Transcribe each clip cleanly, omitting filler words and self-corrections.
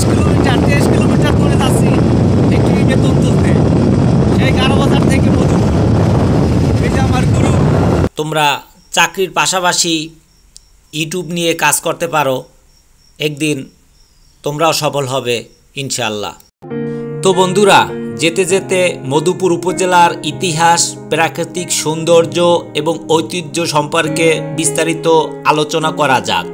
20 kilometre 23 kilometre করে যাচ্ছি একটি বেতন তুলতে, সেই গারোবাজার থেকে মধুপুর। এই যে আমার গুরু। তোমরা চাকরির পাশাপাশি ইউটিউব নিয়ে কাজ করতে পারো, একদিন তোমরাও সফল হবে ইনশাআল্লাহ। তো বন্ধুরা, যেতে যেতে মধুপুর উপজেলার ইতিহাস, প্রাকৃতিক সৌন্দর্য এবং ঐতিহ্য সম্পর্কে বিস্তারিত আলোচনা করা যাক।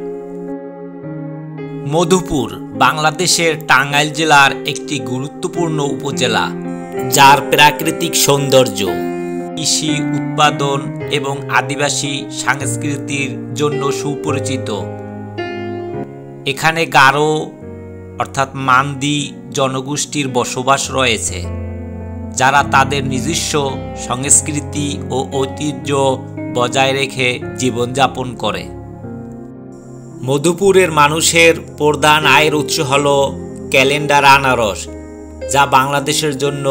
মধুপুর বাংলাদেশের টাঙ্গাইল জেলার একটি গুরুত্বপূর্ণ উপজেলা, যার প্রাকৃতিক সৌন্দর্য, কৃষি উৎপাদন এবং আদিবাসী সংস্কৃতির জন্য সুপরিচিত। এখানে গারো অর্থাৎ মান্দি জনগোষ্ঠীর বসবাস রয়েছে, যারা তাদের নিজস্ব সংস্কৃতি ও ঐতিহ্য বজায় রেখে জীবনযাপন করে। মধুপুরের মানুষের প্রধান আয়ের উৎস হল ক্যালেন্ডার আনারস, যা বাংলাদেশের জন্য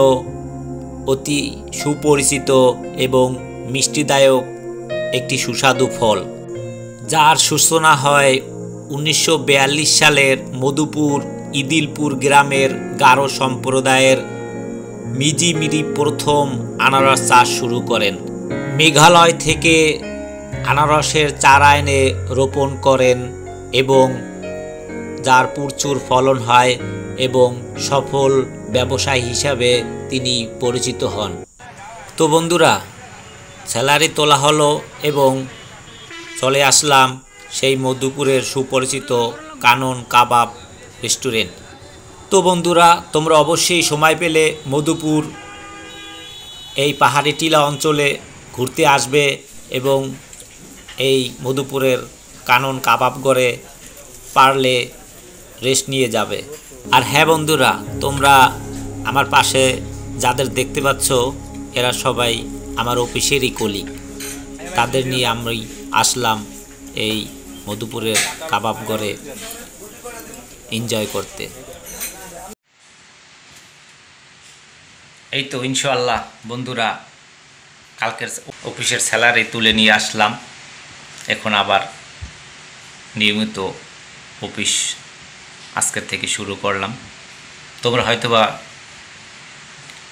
অতি সুপরিচিত এবং মিষ্টিদায়ক একটি সুস্বাদু ফল, যার সূচনা হয় 1942 সালের মধুপুর ইদিলপুর গ্রামের গারো সম্প্রদায়ের মিজিমিরি প্রথম আনারস চাষ শুরু করেন। মেঘালয় থেকে আনারসের চারা এনে রোপণ করেন এবং যার প্রচুর ফলন হয় এবং সফল ব্যবসায়ী হিসাবে তিনি পরিচিত হন। তো বন্ধুরা, স্যালারি তোলা হলো এবং চলে আসলাম সেই মধুপুরের সুপরিচিত কানন কাবাব রেস্টুরেন্ট। তো বন্ধুরা, তোমরা অবশ্যই সময় পেলে মধুপুর এই পাহাড়ি টিলা অঞ্চলে ঘুরতে আসবে এবং এই মধুপুরের কানন কাবাব ঘরে পারলে রেস্ট নিয়ে যাবে। আর হ্যাঁ বন্ধুরা, তোমরা আমার পাশে যাদের দেখতে পাচ্ছ, এরা সবাই আমার অফিসেরই কলিগ। তাদের নিয়ে আমি আসলাম এই মধুপুরের কাবাব ঘরে এনজয় করতে। এই তো ইনশাআল্লাহ বন্ধুরা, কালকের অফিসের স্যালারি তুলে নিয়ে আসলাম। এখন আবার নিয়মিত অফিস আজকের থেকে শুরু করলাম। তোমরা হয়তোবা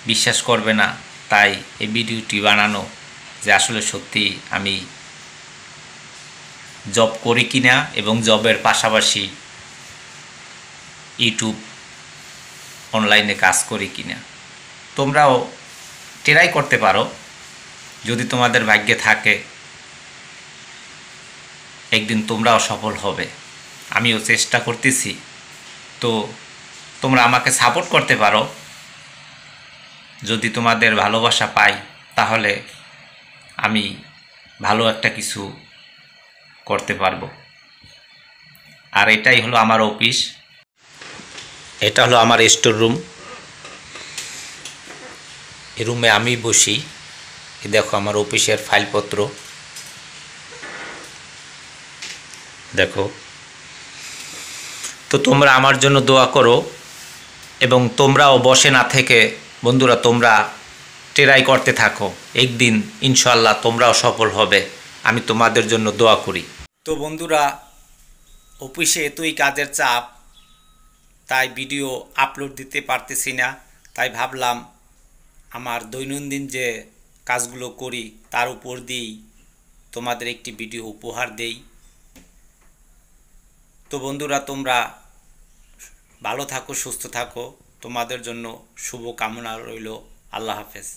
বিশ্বাস করবে না, তাই এই ভিডিওটি বানানো যে আসলে সত্যি আমি জব করি কিনা এবং জবের পাশাপাশি ইউটিউব অনলাইনে কাজ করি কিনা। তোমরাও ট্রাই করতে পারো, যদি তোমাদের ভাগ্যে থাকে একদিন তোমরাও সফল হবে। আমিও চেষ্টা করতেছি, তো তোমরা আমাকে সাপোর্ট করতে পারো। যদি তোমাদের ভালোবাসা পাই তাহলে আমি ভালো একটা কিছু করতে পারবো। আর এটাই হলো আমার অফিস, এটা হলো আমার স্টোর রুম। এই রুমে আমি বসি। দেখো আমার অফিসের ফাইলপত্র দেখো। তো তোমরা আমার জন্য দোয়া করো এবং তোমরাও বসে না থেকে বন্ধুরা তোমরা ট্রাই করতে থাকো। একদিন ইনশাআল্লাহ তোমরাও সফল হবে, আমি তোমাদের জন্য দোয়া করি। তো বন্ধুরা, অফিসে এতই কাজের চাপ, তাই ভিডিও আপলোড দিতে পারতেছি না। তাই ভাবলাম আমার দৈনন্দিন যে কাজগুলো করি তার উপর দিয়েই তোমাদের একটি ভিডিও উপহার দেই। তো বন্ধুরা, তোমরা ভালো থাকো, সুস্থ থাকো। তোমাদের জন্য শুভ কামনা রইল। আল্লাহ হাফেজ।